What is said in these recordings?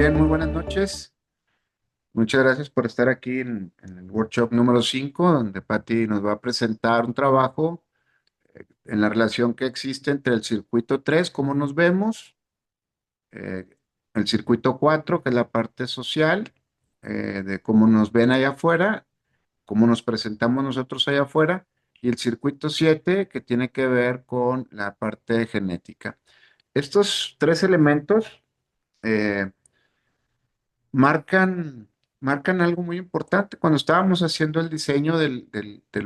bien, muy buenas noches. Muchas gracias por estar aquí en el workshop número 5, donde Patti nos va a presentar un trabajo en la relación que existe entre el circuito 3, cómo nos vemos, eh, el circuito 4, que es la parte social, de cómo nos ven allá afuera, cómo nos presentamos nosotros allá afuera, y el circuito 7, que tiene que ver con la parte genética. Estos tres elementos eh, marcan, marcan algo muy importante. Cuando estábamos haciendo el diseño del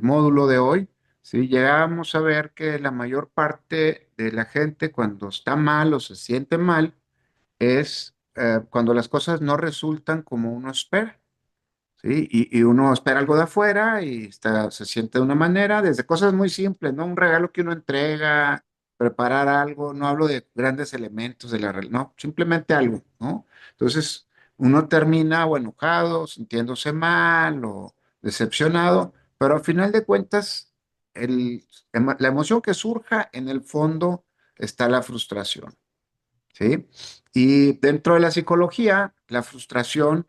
módulo de hoy, ¿sí? Llegábamos a ver que la mayor parte de la gente cuando está mal o se siente mal es cuando las cosas no resultan como uno espera. ¿Sí? Y uno espera algo de afuera y se siente de una manera, desde cosas muy simples, ¿no? Un regalo que uno entrega, preparar algo, no hablo de grandes elementos de no, simplemente algo, ¿no? Entonces, uno termina o enojado, sintiéndose mal o decepcionado, pero al final de cuentas, la emoción que surja en el fondo está la frustración. ¿Sí? Y dentro de la psicología, la frustración,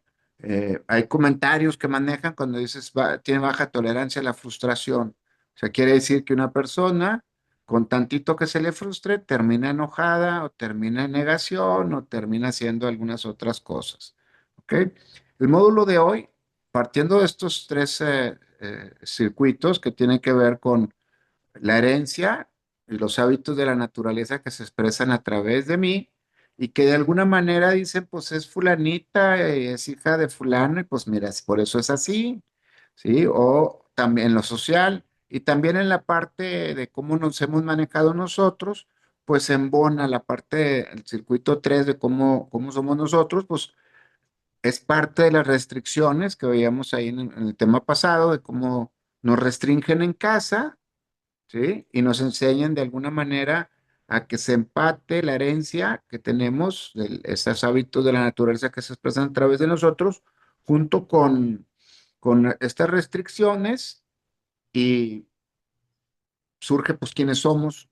hay comentarios que manejan cuando dices tiene baja tolerancia a la frustración. O sea, quiere decir que una persona con tantito que se le frustre termina enojada o termina en negación o termina haciendo algunas otras cosas. ¿Ok? El módulo de hoy, partiendo de estos tres circuitos que tienen que ver con la herencia y los hábitos de la naturaleza que se expresan a través de mí y que de alguna manera dicen, pues es fulanita, es hija de fulano y pues mira, por eso es así, ¿sí? O también en lo social y también en la parte de cómo nos hemos manejado nosotros, pues embona la parte, el circuito 3 de cómo somos nosotros, pues es parte de las restricciones que veíamos ahí en el tema pasado, de cómo nos restringen en casa, ¿sí? Y nos enseñan de alguna manera a que se empate la herencia que tenemos, de esos hábitos de la naturaleza que se expresan a través de nosotros, junto con estas restricciones y surge pues quiénes somos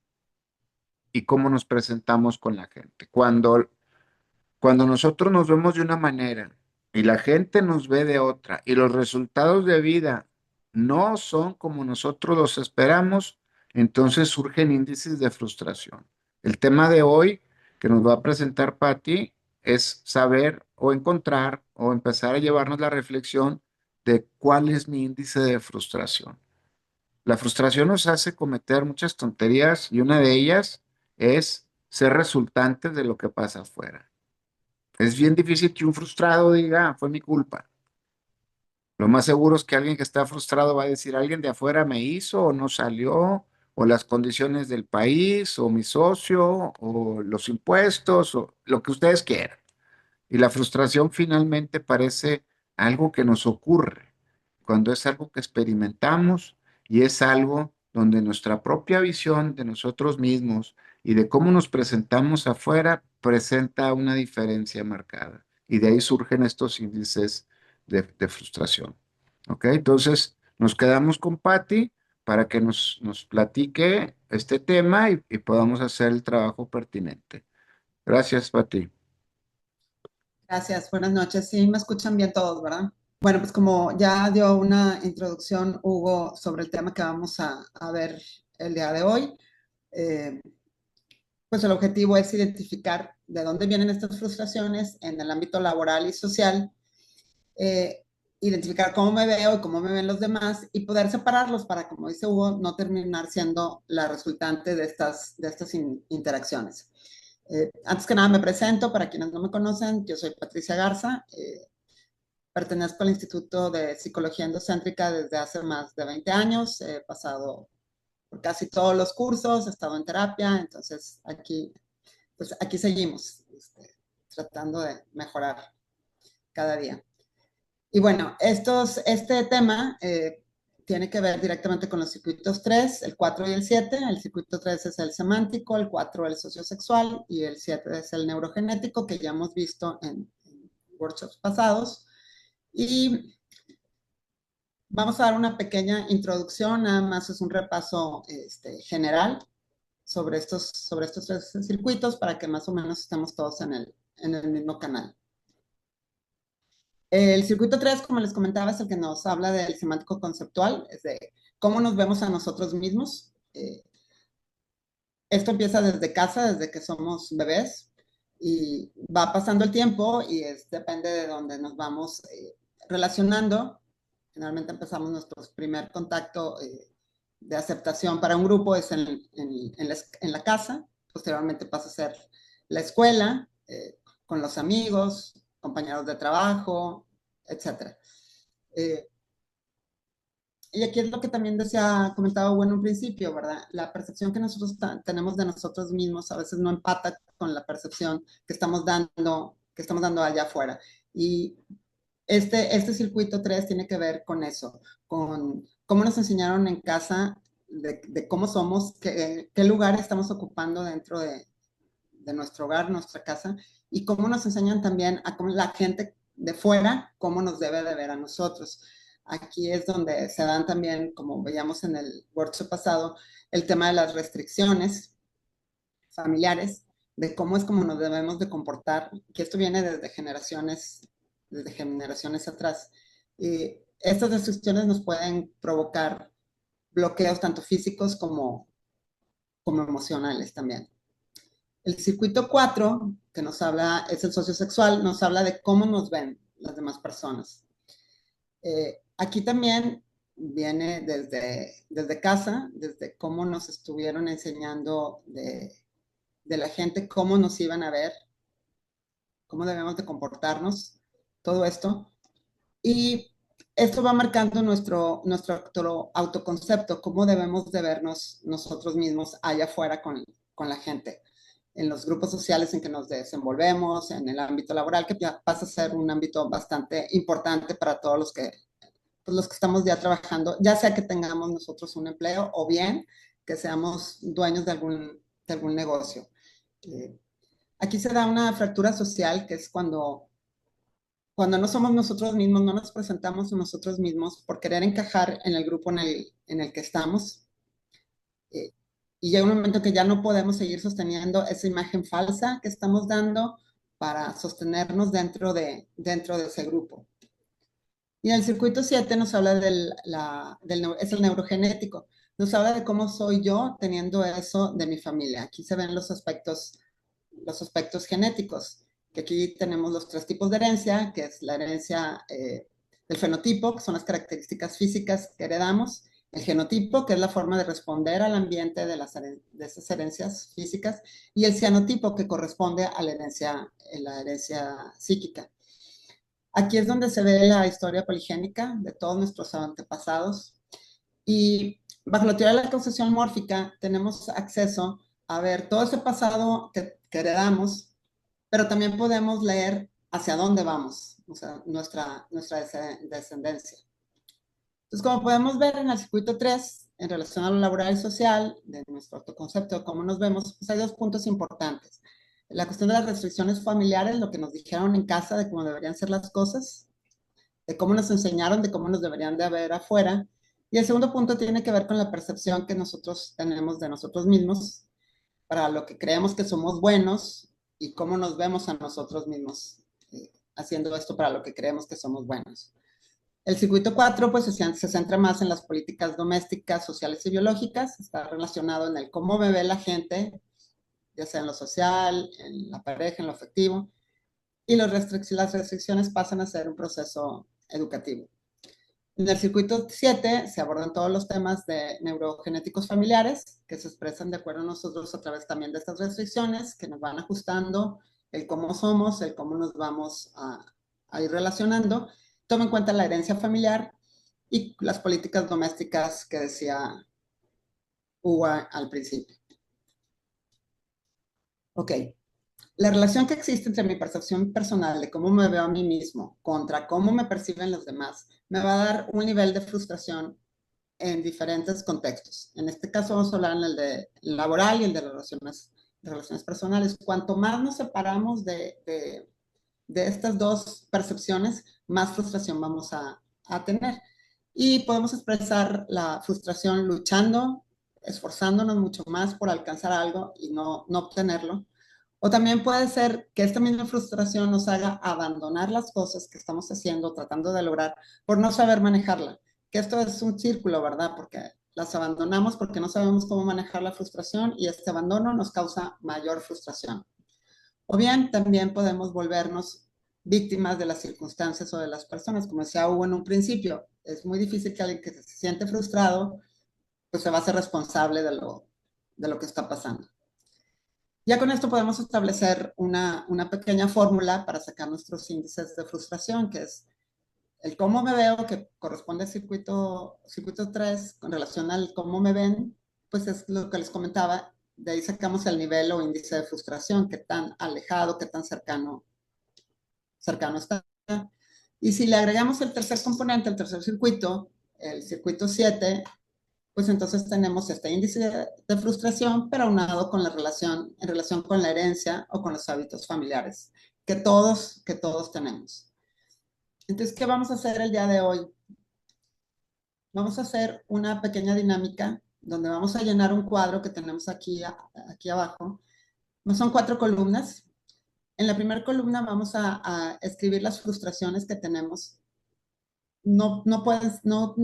y cómo nos presentamos con la gente. Cuando nosotros nos vemos de una manera y la gente nos ve de otra y los resultados de vida no son como nosotros los esperamos, entonces surgen índices de frustración. El tema de hoy que nos va a presentar Patti es saber o encontrar o empezar a llevarnos la reflexión de cuál es mi índice de frustración. La frustración nos hace cometer muchas tonterías y una de ellas es ser resultantes de lo que pasa afuera. Es bien difícil que un frustrado diga, "Ah, fue mi culpa". Lo más seguro es que alguien que está frustrado va a decir, alguien de afuera me hizo o no salió, o las condiciones del país, o mi socio, o los impuestos, o lo que ustedes quieran. Y la frustración finalmente parece algo que nos ocurre, cuando es algo que experimentamos y es algo donde nuestra propia visión de nosotros mismos y de cómo nos presentamos afuera presenta una diferencia marcada. Y de ahí surgen estos índices de frustración. ¿Ok? Entonces, nos quedamos con Patti para que nos platique este tema y podamos hacer el trabajo pertinente. Gracias, Patti. Gracias, buenas noches. Sí, me escuchan bien todos, ¿verdad? Bueno, pues como ya dio una introducción Hugo sobre el tema que vamos a ver el día de hoy, eh, pues el objetivo es identificar de dónde vienen estas frustraciones en el ámbito laboral y social, eh, identificar cómo me veo y cómo me ven los demás y poder separarlos para, como dice Hugo, no terminar siendo la resultante de estas interacciones. Antes que nada me presento, para quienes no me conocen, yo soy Patricia Garza, pertenezco al Instituto de Psicología Endocéntrica desde hace más de 20 años, he pasado por casi todos los cursos, he estado en terapia, entonces aquí seguimos, tratando de mejorar cada día. Y bueno, este tema tiene que ver directamente con los circuitos 3, el 4 y el 7. El circuito 3 es el semántico, el 4 el sociosexual y el 7 es el neurogenético, que ya hemos visto en workshops pasados. Y vamos a dar una pequeña introducción, nada más es un repaso general sobre estos tres circuitos para que más o menos estemos todos en el mismo canal. El circuito 3, como les comentaba, es el que nos habla del semántico conceptual, es de cómo nos vemos a nosotros mismos. Esto empieza desde casa, desde que somos bebés, y va pasando el tiempo y depende de dónde nos vamos relacionando. Generalmente empezamos nuestro primer contacto de aceptación para un grupo es en la casa, posteriormente pasa a ser la escuela, con los amigos, compañeros de trabajo, etcétera. Eh, y aquí es lo que también decía, comentaba bueno en un principio, ¿verdad? La percepción que nosotros tenemos de nosotros mismos a veces no empata con la percepción que estamos dando allá afuera. Y este circuito 3 tiene que ver con eso, con cómo nos enseñaron en casa de cómo somos, qué lugar estamos ocupando dentro de nuestro hogar, nuestra casa, y cómo nos enseñan también a cómo la gente de fuera, cómo nos debe de ver a nosotros. Aquí es donde se dan también, como veíamos en el workshop pasado, el tema de las restricciones familiares, de cómo es como nos debemos de comportar, que esto viene desde generaciones atrás. Y estas restricciones nos pueden provocar bloqueos tanto físicos como emocionales también. El circuito 4 que nos habla, es el sociosexual, nos habla de cómo nos ven las demás personas. Aquí también viene desde casa, desde cómo nos estuvieron enseñando de la gente, cómo nos iban a ver, cómo debemos de comportarnos, todo esto. Y esto va marcando nuestro autoconcepto, cómo debemos de vernos nosotros mismos allá afuera con la gente, en los grupos sociales en que nos desenvolvemos, en el ámbito laboral, que ya pasa a ser un ámbito bastante importante para todos los que estamos ya trabajando, ya sea que tengamos nosotros un empleo o bien que seamos dueños de algún negocio. Eh, Aquí se da una fractura social, que es cuando no somos nosotros mismos, no nos presentamos a nosotros mismos por querer encajar en el grupo en el que estamos. eh, y llega un momento que ya no podemos seguir sosteniendo esa imagen falsa que estamos dando para sostenernos dentro de ese grupo. Y en el circuito 7 nos habla es el neurogenético. Nos habla de cómo soy yo teniendo eso de mi familia. Aquí se ven los aspectos genéticos, que aquí tenemos los tres tipos de herencia, que es la herencia del fenotipo, que son las características físicas que heredamos, el genotipo, que es la forma de responder al ambiente de esas herencias físicas, y el cianotipo, que corresponde a la herencia psíquica. Aquí es donde se ve la historia poligénica de todos nuestros antepasados, y bajo la teoría de la causation mórfica tenemos acceso a ver todo ese pasado que heredamos, pero también podemos leer hacia dónde vamos, o sea, nuestra descendencia. Entonces, como podemos ver en el circuito 3, en relación a lo laboral y social, de nuestro autoconcepto, de cómo nos vemos, pues hay dos puntos importantes. La cuestión de las restricciones familiares, lo que nos dijeron en casa de cómo deberían ser las cosas, de cómo nos enseñaron, de cómo nos deberían de ver afuera. Y el segundo punto tiene que ver con la percepción que nosotros tenemos de nosotros mismos, para lo que creemos que somos buenos y cómo nos vemos a nosotros mismos haciendo esto para lo que creemos que somos buenos. El circuito 4 pues se centra más en las políticas domésticas, sociales y biológicas, está relacionado en el cómo me ve la gente, ya sea en lo social, en la pareja, en lo afectivo, y las restricciones pasan a ser un proceso educativo. En el circuito 7 se abordan todos los temas de neurogenéticos familiares que se expresan de acuerdo a nosotros a través también de estas restricciones que nos van ajustando el cómo somos, el cómo nos vamos a ir relacionando. Toma en cuenta la herencia familiar y las políticas domésticas que decía Hugo al principio. Ok, la relación que existe entre mi percepción personal de cómo me veo a mí mismo contra cómo me perciben los demás me va a dar un nivel de frustración en diferentes contextos. En este caso vamos a hablar en el de laboral y el de relaciones personales. Cuanto más nos separamos de estas dos percepciones, más frustración vamos a tener. Y podemos expresar la frustración luchando, esforzándonos mucho más por alcanzar algo y no obtenerlo, O también puede ser que esta misma frustración nos haga abandonar las cosas que estamos haciendo, tratando de lograr, por no saber manejarla. Que esto es un círculo, ¿verdad? Porque las abandonamos porque no sabemos cómo manejar la frustración y este abandono nos causa mayor frustración. O bien también podemos volvernos víctimas de las circunstancias o de las personas, como decía Hugo en un principio. Es muy difícil que alguien que se siente frustrado, pues se va a ser responsable de lo que está pasando. Ya con esto podemos establecer una pequeña fórmula para sacar nuestros índices de frustración, que es el cómo me veo, que corresponde al circuito 3, con relación al cómo me ven, pues es lo que les comentaba, de ahí sacamos el nivel o índice de frustración, qué tan alejado, qué tan cercano está. Y si le agregamos el tercer componente, el tercer circuito, el circuito 7, pues entonces tenemos este índice de frustración, pero aunado con en relación con la herencia o con los hábitos familiares, que todos tenemos. Entonces, ¿qué vamos a hacer el día de hoy? Vamos a hacer una pequeña dinámica donde vamos a llenar un cuadro que tenemos aquí abajo. No son 4 columnas. En la primera columna vamos a escribir las frustraciones que tenemos. No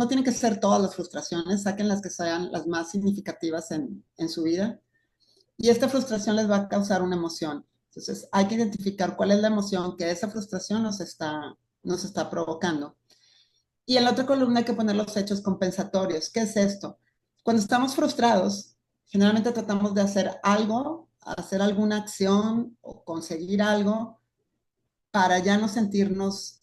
tienen que ser todas las frustraciones, saquen las que sean las más significativas en su vida. Y esta frustración les va a causar una emoción. Entonces, hay que identificar cuál es la emoción que esa frustración nos está provocando. Y en la otra columna hay que poner los hechos compensatorios. ¿Qué es esto? Cuando estamos frustrados, generalmente tratamos de hacer alguna acción o conseguir algo para ya no sentirnos,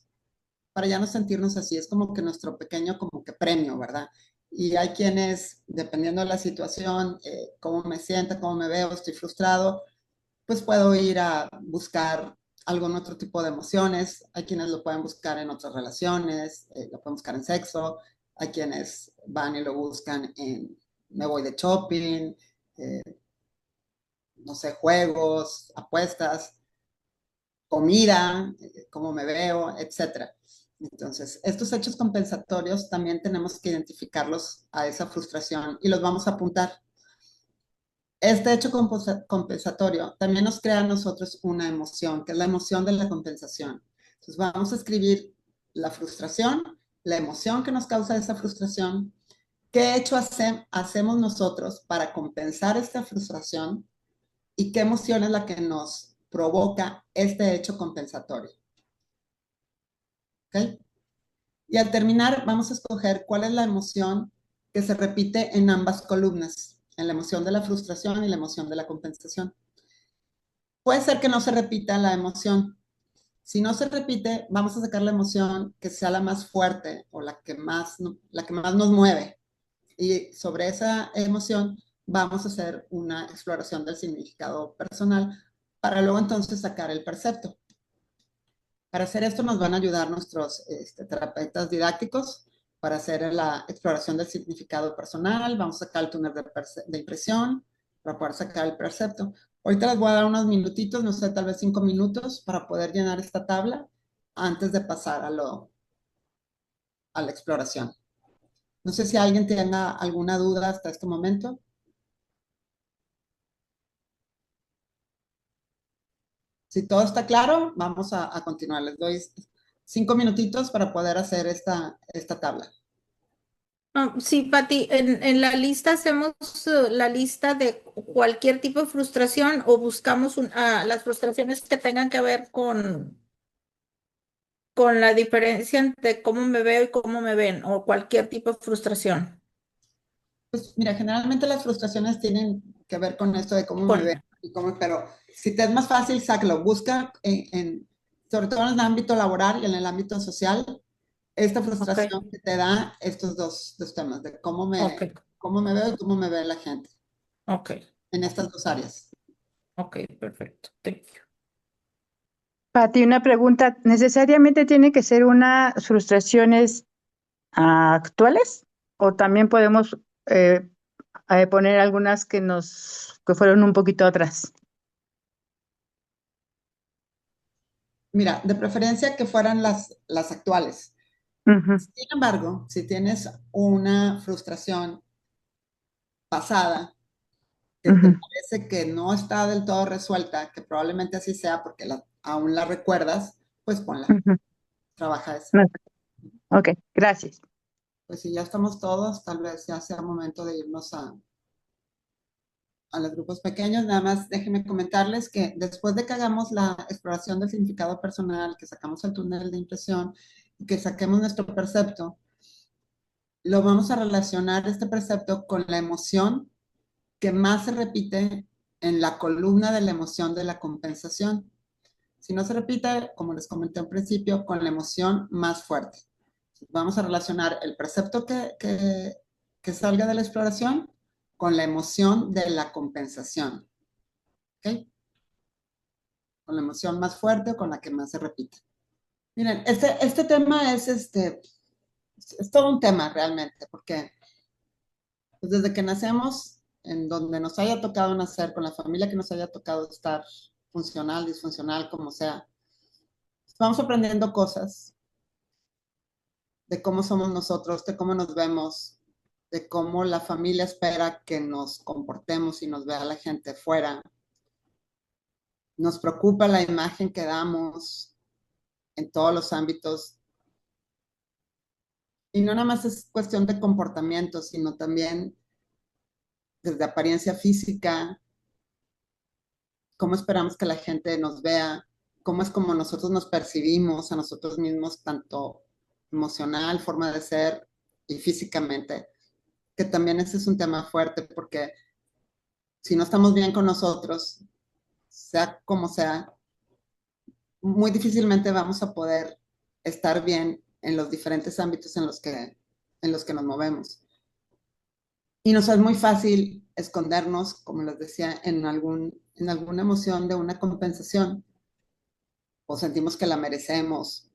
para ya no sentirnos así. Es como que nuestro pequeño como que premio, ¿verdad? Y hay quienes, dependiendo de la situación, cómo me siento, cómo me veo, estoy frustrado, pues puedo ir a buscar algún otro tipo de emociones. Hay quienes lo pueden buscar en otras relaciones, lo pueden buscar en sexo. Hay quienes van y lo buscan en me voy de shopping, eh, no sé, juegos, apuestas, comida, cómo me veo, etcétera. Entonces, estos hechos compensatorios también tenemos que identificarlos a esa frustración y los vamos a apuntar. Este hecho compensatorio también nos crea a nosotros una emoción, que es la emoción de la compensación. Entonces vamos a escribir la frustración, la emoción que nos causa esa frustración, qué hecho hacemos nosotros para compensar esta frustración y qué emoción es la que nos provoca este hecho compensatorio. ¿Okay? Y al terminar vamos a escoger cuál es la emoción que se repite en ambas columnas, en la emoción de la frustración y la emoción de la compensación. Puede ser que no se repita la emoción. Si no se repite, vamos a sacar la emoción que sea la más fuerte o la que más nos mueve. Y sobre esa emoción vamos a hacer una exploración del significado personal para luego entonces sacar el percepto. Para hacer esto nos van a ayudar nuestros terapeutas didácticos para hacer la exploración del significado personal. Vamos a sacar el túnel de impresión para poder sacar el percepto. Ahorita les voy a dar unos minutitos, no sé, tal vez 5 minutos para poder llenar esta tabla antes de pasar a la exploración. No sé si alguien tenga alguna duda hasta este momento. Si todo está claro, vamos a continuar. Les doy 5 minutitos para poder hacer esta tabla. Sí, Pati, en la lista hacemos la lista de cualquier tipo de frustración o buscamos las frustraciones que tengan que ver con la diferencia entre cómo me veo y cómo me ven o cualquier tipo de frustración. Pues mira, generalmente las frustraciones tienen que ver con esto de cómo me Con, ven y cómo, pero si te es más fácil, sácalo. Busca sobre todo en el ámbito laboral y en el ámbito social, esta ok, frustración que te da estos dos temas, de ok, cómo me veo y cómo me ve la gente ok, en estas dos áreas. ok, perfecto. Thank you. Pati, una pregunta. ¿Necesariamente tiene que ser unas frustraciones actuales? ¿O también podemos eh, poner algunas que fueron un poquito atrás? Mira, de preferencia que fueran las actuales. Ujú. Sin embargo, si tienes una frustración pasada, que te Ujú, parece que no está del todo resuelta, que probablemente así sea porque aún la recuerdas, pues ponla, ujú. trabaja eso. No, ok, gracias. Pues si ya estamos todos, tal vez ya sea momento de irnos a los grupos pequeños. Nada más déjenme comentarles que después de que hagamos la exploración del significado personal, que sacamos el túnel de impresión y que saquemos nuestro percepto, lo vamos a relacionar este percepto con la emoción que más se repite en la columna de la emoción de la compensación. Si no se repite, como les comenté al principio, con la emoción más fuerte. Vamos a relacionar el precepto que salga de la exploración con la emoción de la compensación. ¿Ok? Con la emoción más fuerte o con la que más se repite. Miren, este tema es todo un tema realmente, porque pues desde que nacemos, en donde nos haya tocado nacer, con la familia que nos haya tocado estar, funcional, disfuncional, como sea, vamos aprendiendo cosas de cómo somos nosotros, de cómo nos vemos, de cómo la familia espera que nos comportemos y nos vea la gente fuera. Nos preocupa la imagen que damos en todos los ámbitos. Y no nada más es cuestión de comportamiento, sino también desde apariencia física, cómo esperamos que la gente nos vea, cómo es como nosotros nos percibimos a nosotros mismos, tanto emocional, forma de ser y físicamente, que también ese es un tema fuerte porque si no estamos bien con nosotros, sea como sea, muy difícilmente vamos a poder estar bien en los diferentes ámbitos en los que nos movemos. Y nos es muy fácil escondernos, como les decía, en alguna emoción de una compensación, o sentimos que la merecemos,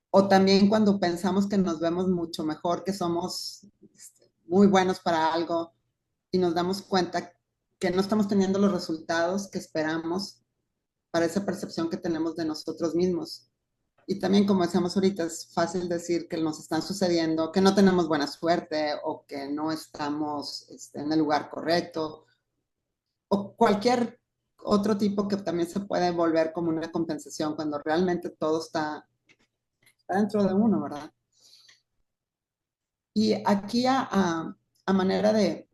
o también cuando pensamos que nos vemos mucho mejor, que somos muy buenos para algo y nos damos cuenta que no estamos teniendo los resultados que esperamos para esa percepción que tenemos de nosotros mismos. Y también, como decíamos ahorita, es fácil decir que nos están sucediendo, que no tenemos buena suerte o que no estamos en el lugar correcto o cualquier otro tipo que también se puede volver como una compensación cuando realmente todo está dentro de uno, ¿verdad? Y aquí a manera de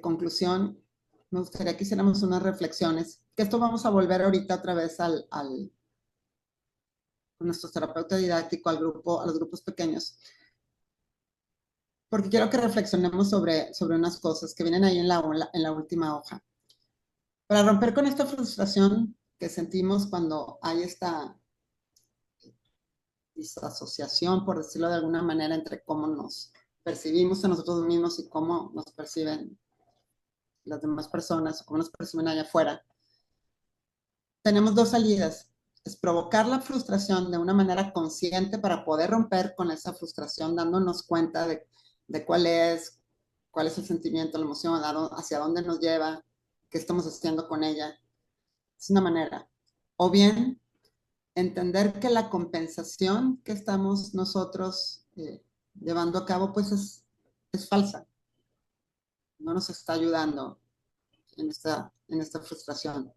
conclusión, me gustaría que hiciéramos unas reflexiones, que esto vamos a volver ahorita otra vez con nuestro terapeuta didáctico al grupo, a los grupos pequeños, porque quiero que reflexionemos sobre unas cosas que vienen ahí en la última hoja. Para romper con esta frustración que sentimos cuando hay esta disasociación, por decirlo de alguna manera, entre cómo nos percibimos a nosotros mismos y cómo nos perciben las demás personas o cómo nos perciben allá afuera, tenemos dos salidas. Es provocar la frustración de una manera consciente para poder romper con esa frustración, dándonos cuenta de cuál es el sentimiento, la emoción, hacia dónde nos lleva, qué estamos haciendo con ella. Es una manera. O bien, entender que la compensación que estamos nosotros llevando a cabo, pues es falsa. No nos está ayudando en esta frustración.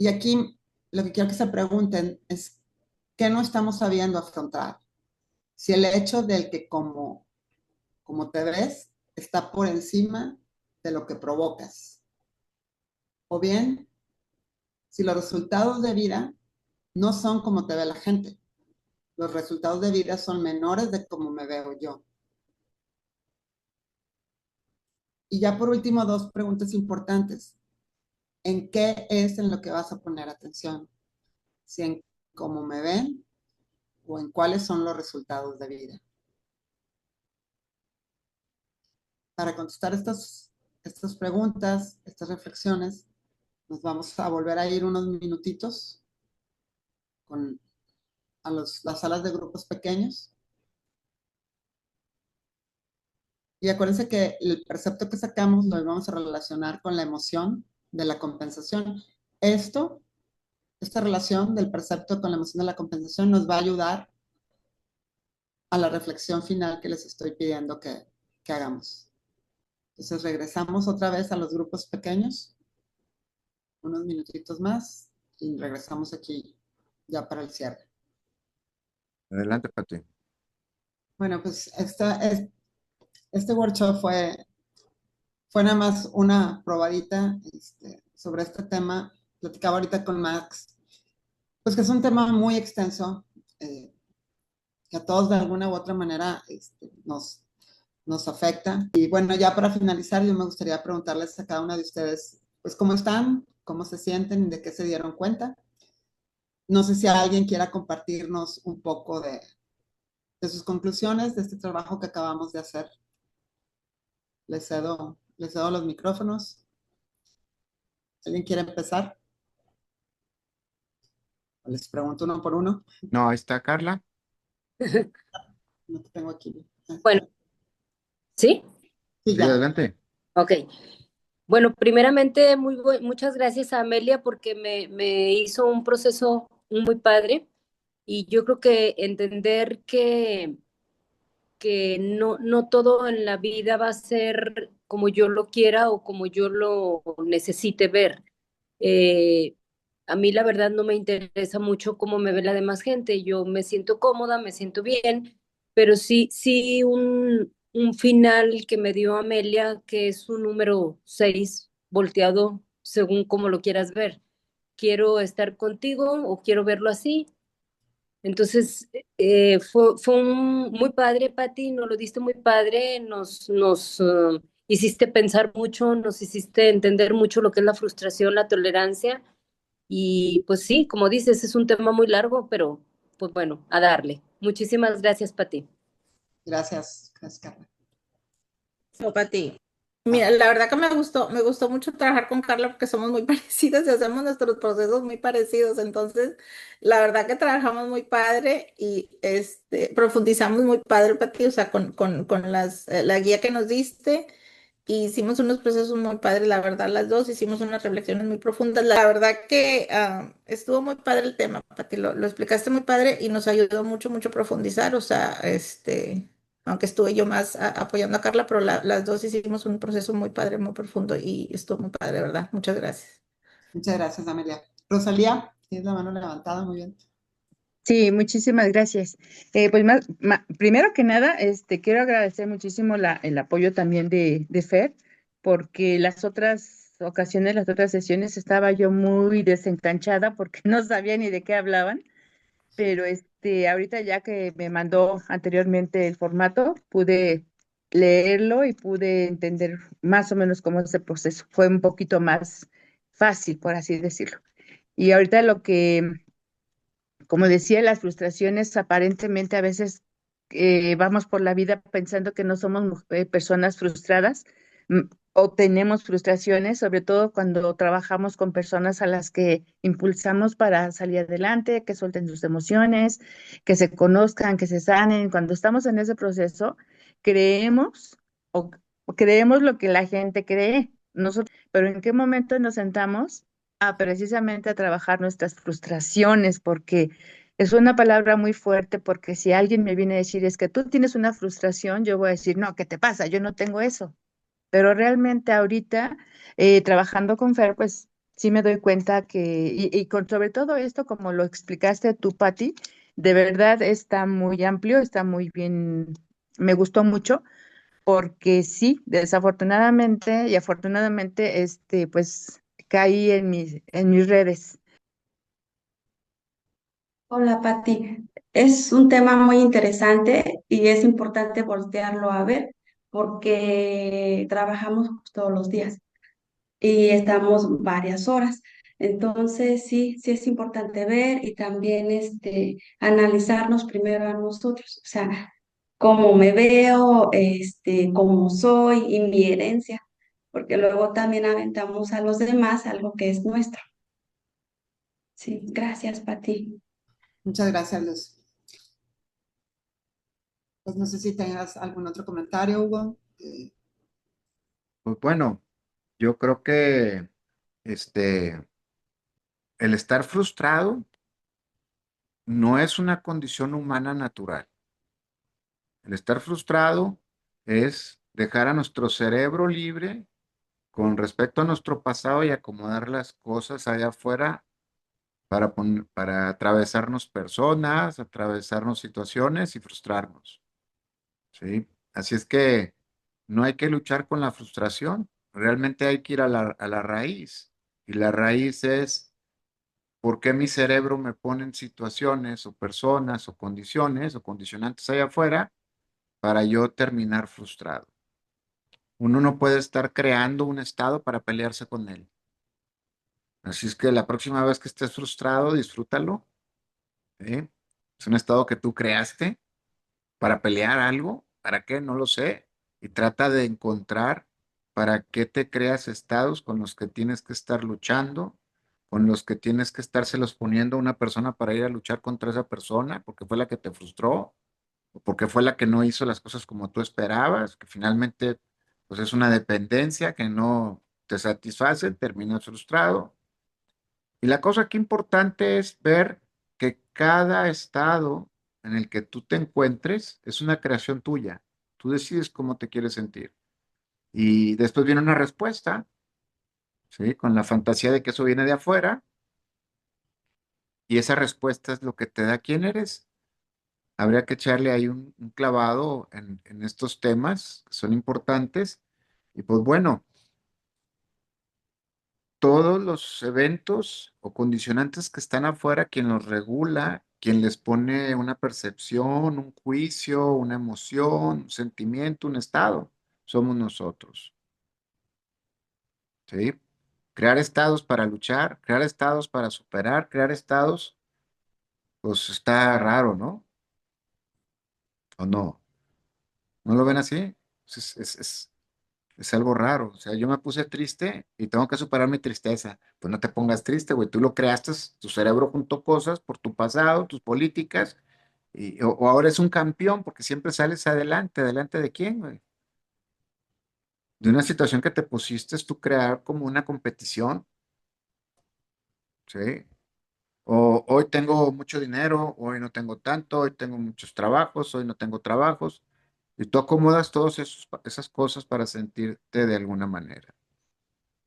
Y aquí lo que quiero que se pregunten es, ¿qué no estamos sabiendo afrontar? Si el hecho del que como te ves está por encima de lo que provocas. O bien, si los resultados de vida no son como te ve la gente. Los resultados de vida son menores de cómo me veo yo. Y ya por último, dos preguntas importantes. ¿En qué es en lo que vas a poner atención? Si en cómo me ven o en cuáles son los resultados de vida. Para contestar estas preguntas, estas reflexiones, nos vamos a volver a ir unos minutitos las salas de grupos pequeños. Y acuérdense que el precepto que sacamos lo vamos a relacionar con la emoción de la compensación. Esta relación del precepto con la emoción de la compensación nos va a ayudar a la reflexión final que les estoy pidiendo que hagamos. Entonces regresamos otra vez a los grupos pequeños, unos minutitos más y regresamos aquí ya para el cierre. Adelante, Pati. Bueno, pues este workshop fue nada más una probadita sobre este tema. Platicaba ahorita con Max, pues que es un tema muy extenso, que a todos de alguna u otra manera nos afecta. Y bueno, ya para finalizar, yo me gustaría preguntarles a cada una de ustedes, pues, ¿cómo están? ¿Cómo se sienten? ¿De qué se dieron cuenta? No sé si alguien quiera compartirnos un poco de sus conclusiones de este trabajo que acabamos de hacer. Les cedo los micrófonos. ¿Alguien quiere empezar? Les pregunto uno por uno. No, ahí está Carla. No te tengo aquí. Bueno, ¿sí? Sí, Sí, ya. adelante. Ok. Bueno, primeramente, muchas gracias a Amelia porque me hizo un proceso muy padre y yo creo que entender que no todo en la vida va a ser como yo lo quiera o como yo lo necesite ver. Eh, a mí la verdad no me interesa mucho cómo me ve la demás gente. Yo me siento cómoda, me siento bien, pero sí un final que me dio Amelia, que es un número 6 volteado según como lo quieras ver. Quiero estar contigo o quiero verlo así. Entonces, fue muy padre, Pati, nos lo diste muy padre, nos hiciste pensar mucho, nos hiciste entender mucho lo que es la frustración, la tolerancia, y pues sí, como dices, es un tema muy largo, pero pues bueno, a darle. Muchísimas gracias, Pati. Gracias. Gracias, Carla. No, Pati. Mira, la verdad que me gustó mucho trabajar con Carla porque somos muy parecidas y hacemos nuestros procesos muy parecidos. Entonces, la verdad que trabajamos muy padre y profundizamos muy padre, Pati, o sea, con la guía que nos diste. Y hicimos unos procesos muy padres, la verdad, las dos hicimos unas reflexiones muy profundas. La verdad que estuvo muy padre el tema, Pati, lo explicaste muy padre y nos ayudó mucho, mucho a profundizar. O sea, aunque estuve yo más apoyando a Carla, pero las dos hicimos un proceso muy padre, muy profundo y estuvo muy padre, ¿verdad? Muchas gracias. Muchas gracias, Amelia. Rosalía, tienes la mano levantada, muy bien. Sí, muchísimas gracias. Pues primero que nada, quiero agradecer muchísimo el apoyo también de Fer, porque las otras ocasiones, las otras sesiones, estaba yo muy desencanchada porque no sabía ni de qué hablaban, pero ahorita ya que me mandó anteriormente el formato, pude leerlo y pude entender más o menos cómo es el proceso. Fue un poquito más fácil, por así decirlo. Y ahorita como decía, las frustraciones aparentemente a veces vamos por la vida pensando que no somos personas frustradas o tenemos frustraciones, sobre todo cuando trabajamos con personas a las que impulsamos para salir adelante, que suelten sus emociones, que se conozcan, que se sanen. Cuando estamos en ese proceso, creemos o, o creemos lo que la gente cree. Nosotros, pero ¿en qué momento nos sentamos precisamente a trabajar nuestras frustraciones? Porque es una palabra muy fuerte, porque si alguien me viene a decir es que tú tienes una frustración, yo voy a decir, no, ¿qué te pasa? Yo no tengo eso. Pero realmente ahorita, trabajando con Fer, pues sí me doy cuenta y con sobre todo esto, como lo explicaste tú, Patti, de verdad está muy amplio, está muy bien, me gustó mucho, porque sí, desafortunadamente y afortunadamente, pues caí en mis redes. Hola, Pati. Es un tema muy interesante y es importante voltearlo a ver porque trabajamos todos los días y estamos varias horas. Entonces, sí es importante ver y también analizarnos primero a nosotros, o sea, cómo me veo, cómo soy y mi herencia, porque luego también aventamos a los demás algo que es nuestro. Sí, gracias, Pati. Muchas gracias, Luz. Pues no sé si tengas algún otro comentario, Hugo. Pues bueno, yo creo que este, el estar frustrado no es una condición humana natural. El estar frustrado es dejar a nuestro cerebro libre con respecto a nuestro pasado y acomodar las cosas allá afuera para atravesarnos personas, atravesarnos situaciones y frustrarnos, ¿sí? Así es que no hay que luchar con la frustración, realmente hay que ir a la raíz. Y la raíz es por qué mi cerebro me pone en situaciones o personas o condiciones o condicionantes allá afuera para yo terminar frustrado. Uno no puede estar creando un estado para pelearse con él. Así es que la próxima vez que estés frustrado, disfrútalo, ¿sí? Es un estado que tú creaste para pelear algo. ¿Para qué? No lo sé. Y trata de encontrar para qué te creas estados con los que tienes que estar luchando, con los que tienes que estárselos poniendo a una persona para ir a luchar contra esa persona, porque fue la que te frustró, o porque fue la que no hizo las cosas como tú esperabas, que finalmente pues es una dependencia que no te satisface, terminas frustrado. Y la cosa aquí importante es ver que cada estado en el que tú te encuentres es una creación tuya. Tú decides cómo te quieres sentir. Y después viene una respuesta, ¿sí? Con la fantasía de que eso viene de afuera. Y esa respuesta es lo que te da quién eres. Habría que echarle ahí un clavado en estos temas que son importantes. Y pues bueno, todos los eventos o condicionantes que están afuera, quien los regula, quien les pone una percepción, un juicio, una emoción, un sentimiento, un estado, somos nosotros, ¿sí? Crear estados para luchar, crear estados para superar, crear estados, pues está raro, ¿no? ¿O no? ¿No lo ven así? Es algo raro. O sea, yo me puse triste y tengo que superar mi tristeza. Pues no te pongas triste, güey. Tú lo creaste, tu cerebro juntó cosas por tu pasado, tus políticas, o ahora es un campeón porque siempre sales adelante. ¿Adelante de quién, güey? De una situación que te pusiste es tú crear como una competición, ¿sí? O hoy tengo mucho dinero, hoy no tengo tanto, hoy tengo muchos trabajos, hoy no tengo trabajos. Y tú acomodas todas esas cosas para sentirte de alguna manera.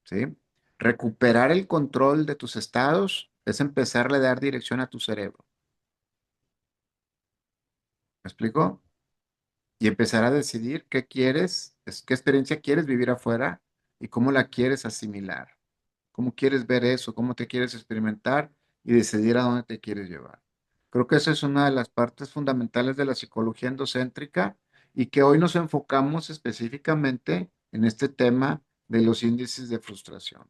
¿Sí? Recuperar el control de tus estados es empezarle a dar dirección a tu cerebro. ¿Me explico? Y empezar a decidir qué quieres, qué experiencia quieres vivir afuera y cómo la quieres asimilar. Cómo quieres ver eso, cómo te quieres experimentar y decidir a dónde te quieres llevar. Creo que esa es una de las partes fundamentales de la psicología endocéntrica y que hoy nos enfocamos específicamente en este tema de los índices de frustración.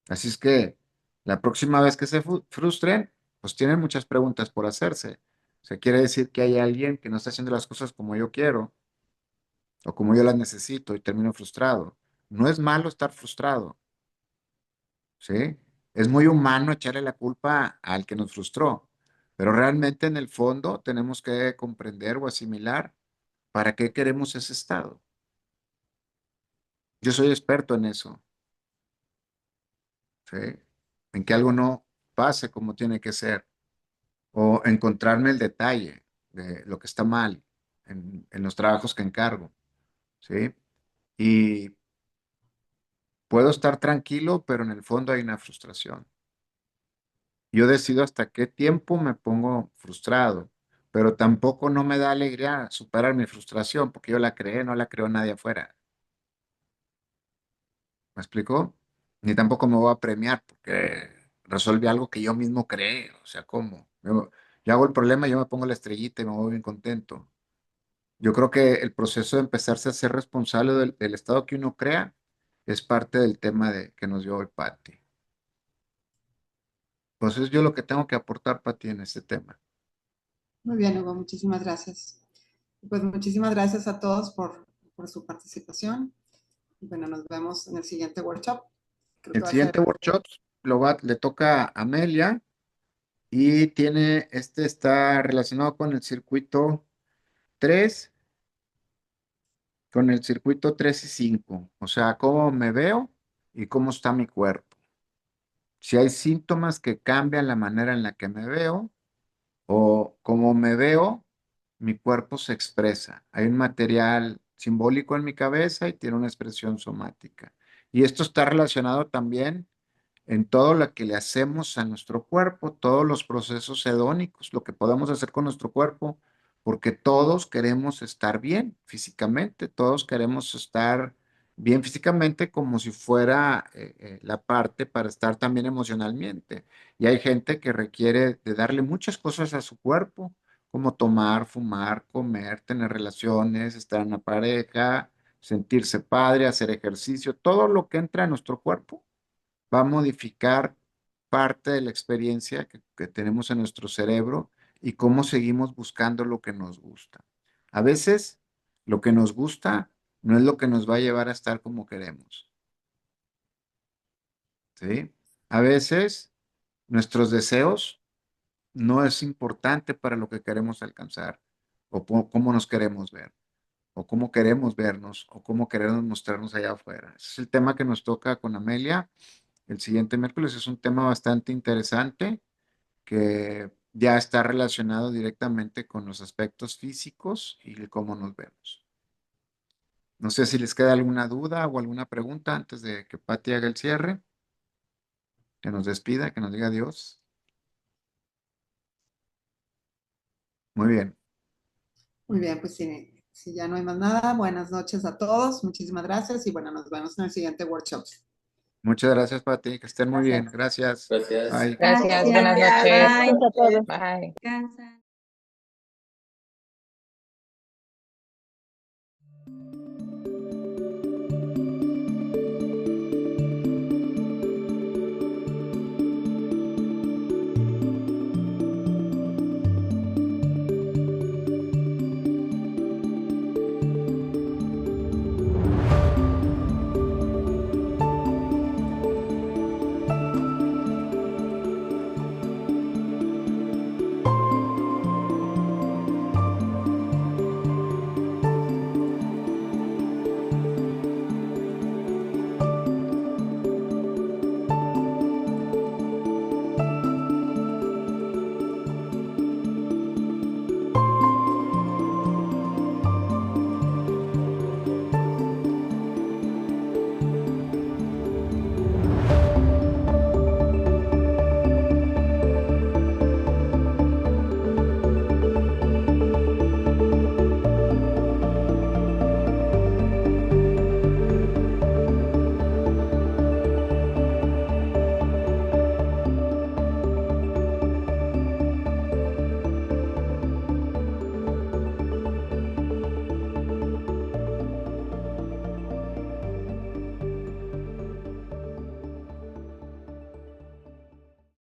Así es que la próxima vez que se frustren, pues tienen muchas preguntas por hacerse. O sea, quiere decir que hay alguien que no está haciendo las cosas como yo quiero o como yo las necesito y termino frustrado. No es malo estar frustrado, ¿sí? Es muy humano echarle la culpa al que nos frustró, pero realmente en el fondo tenemos que comprender o asimilar para qué queremos ese estado. Yo soy experto en eso, ¿sí? En que algo no pase como tiene que ser. O encontrarme el detalle de lo que está mal en los trabajos que encargo, ¿sí? Y puedo estar tranquilo, pero en el fondo hay una frustración. Yo decido hasta qué tiempo me pongo frustrado, pero tampoco no me da alegría superar mi frustración, porque yo la creé, no la creó nadie afuera. ¿Me explico? Ni tampoco me voy a premiar porque resolví algo que yo mismo creé. O sea, ¿cómo? Yo hago el problema, yo me pongo la estrellita y me voy bien contento. Yo creo que el proceso de empezarse a ser responsable del estado que uno crea es parte del tema que nos dio hoy Patti. Entonces yo lo que tengo que aportar, Patti, en este tema. Muy bien, Hugo, muchísimas gracias. Pues muchísimas gracias a todos por su participación. Y bueno, nos vemos en el siguiente workshop. Creo que El va a ser, siguiente workshop le toca a Amelia y este está relacionado con el circuito 3, con el circuito 3 y 5. O sea, cómo me veo y cómo está mi cuerpo. Si hay síntomas que cambian la manera en la que me veo, o como me veo, mi cuerpo se expresa. Hay un material simbólico en mi cabeza y tiene una expresión somática. Y esto está relacionado también en todo lo que le hacemos a nuestro cuerpo, todos los procesos hedónicos, lo que podemos hacer con nuestro cuerpo, porque todos queremos estar bien físicamente, todos queremos estar bien físicamente como si fuera la parte para estar también emocionalmente. Y hay gente que requiere de darle muchas cosas a su cuerpo, como tomar, fumar, comer, tener relaciones, estar en una pareja, sentirse padre, hacer ejercicio, todo lo que entra a nuestro cuerpo va a modificar parte de la experiencia que tenemos en nuestro cerebro y cómo seguimos buscando lo que nos gusta. A veces lo que nos gusta no es lo que nos va a llevar a estar como queremos, ¿sí? A veces nuestros deseos no es importante para lo que queremos alcanzar o cómo nos queremos ver o cómo queremos vernos o cómo queremos mostrarnos allá afuera. Ese es el tema que nos toca con Amelia el siguiente miércoles. Es un tema bastante interesante que ya está relacionado directamente con los aspectos físicos y de cómo nos vemos. No sé si les queda alguna duda o alguna pregunta antes de que Pati haga el cierre, que nos despida, que nos diga adiós. Muy bien. Muy bien, pues si ya no hay más nada, buenas noches a todos, muchísimas gracias y bueno, nos vemos en el siguiente workshop. Muchas gracias, Pati. Que estén muy bien. Gracias. Gracias. Gracias. Bye. Gracias, Gracias. buenas noches. Bye. Gracias a todos. Bye. Descansa.